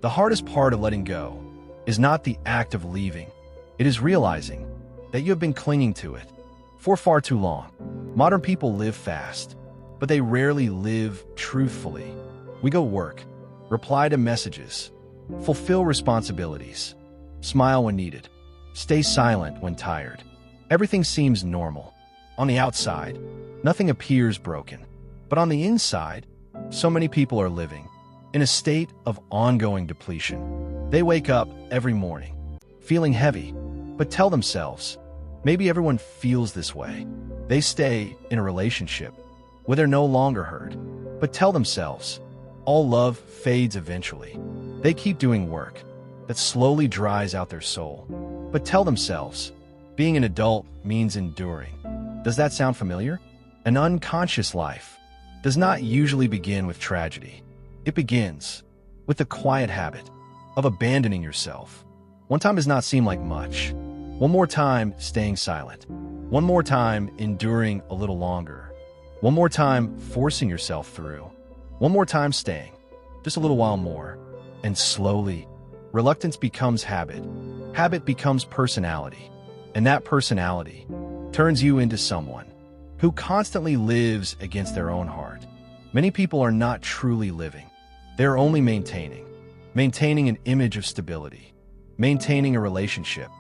The hardest part of letting go is not the act of leaving. It is realizing that you have been clinging to it for far too long. Modern people live fast, but they rarely live truthfully. We go work, reply to messages, fulfill responsibilities, smile when needed, stay silent when tired. Everything seems normal. On the outside, nothing appears broken. But on the inside, so many people are living in a state of ongoing depletion. They wake up every morning feeling heavy, but tell themselves, maybe everyone feels this way. They stay in a relationship where they're no longer heard, but tell themselves, all love fades eventually. They keep doing work that slowly dries out their soul, but tell themselves, being an adult means enduring. Does that sound familiar? An unconscious life does not usually begin with tragedy. It begins with the quiet habit of abandoning yourself. One time does not seem like much. One more time, staying silent. One more time, enduring a little longer. One more time, forcing yourself through. One more time, staying just a little while more. And slowly, reluctance becomes habit. Habit becomes personality. And that personality turns you into someone who constantly lives against their own heart. Many people are not truly living. They're only maintaining an image of stability, maintaining a relationship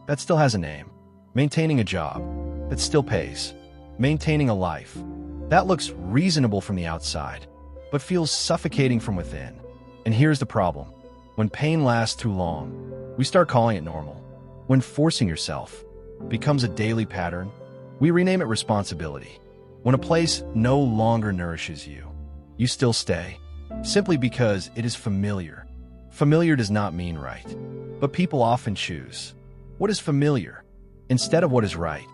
that still has a name, maintaining a job that still pays, maintaining a life that looks reasonable from the outside, but feels suffocating from within. And here's the problem. When pain lasts too long, we start calling it normal. When forcing yourself becomes a daily pattern, we rename it responsibility. When a place no longer nourishes you, you still stay, simply because it is familiar. Familiar does not mean right, but people often choose what is familiar instead of what is right,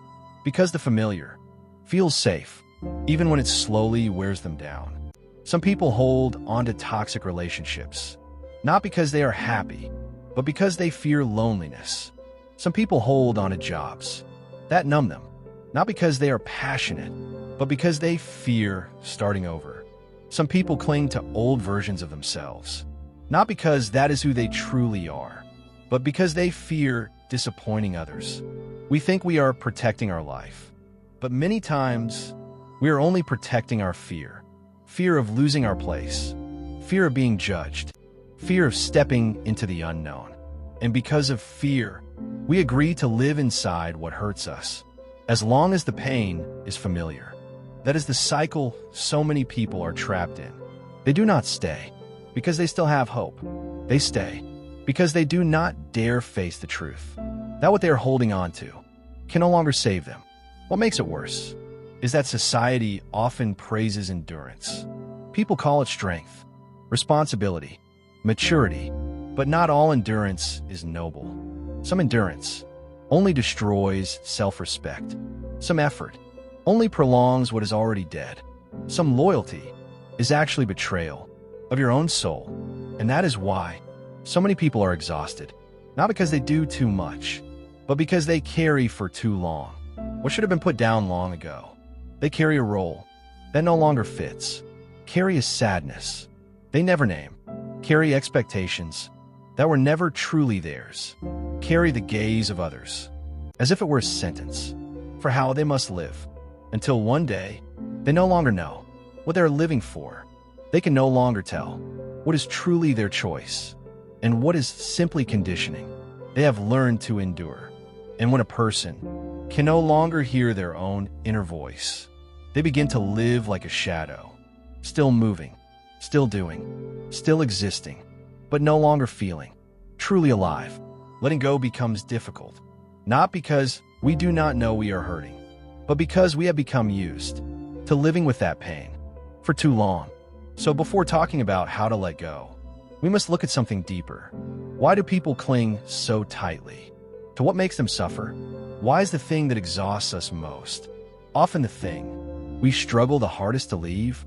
because the familiar feels safe, even when it slowly wears them down. Some people hold on to toxic relationships, not because they are happy, but because they fear loneliness. Some people hold on to jobs that numb them, not because they are passionate, but because they fear starting over. Some people cling to old versions of themselves, not because that is who they truly are, but because they fear disappointing others. We think we are protecting our life, but many times we are only protecting our fear. Fear of losing our place, fear of being judged, fear of stepping into the unknown. And because of fear, we agree to live inside what hurts us, as long as the pain is familiar. That is the cycle so many people are trapped in. They do not stay because they still have hope. They stay because they do not dare face the truth, that what they are holding on to can no longer save them. What makes it worse is that society often praises endurance. People call it strength, responsibility, maturity, but not all endurance is noble. Some endurance only destroys self-respect. Some effort only prolongs what is already dead. Some loyalty is actually betrayal of your own soul. And that is why so many people are exhausted, not because they do too much, but because they carry for too long what should have been put down long ago. They carry a role that no longer fits, carry a sadness they never name, carry expectations that were never truly theirs, carry the gaze of others as if it were a sentence for how they must live, until one day they no longer know what they're living for. They can no longer tell what is truly their choice and what is simply conditioning. They have learned to endure. And when a person can no longer hear their own inner voice, they begin to live like a shadow, still moving, still doing, still existing, but no longer feeling truly alive. Letting go becomes difficult, not because we do not know we are hurting, but because we have become used to living with that pain for too long. So before talking about how to let go, we must look at something deeper. Why do people cling so tightly to what makes them suffer? Why is the thing that exhausts us most often the thing we struggle the hardest to leave?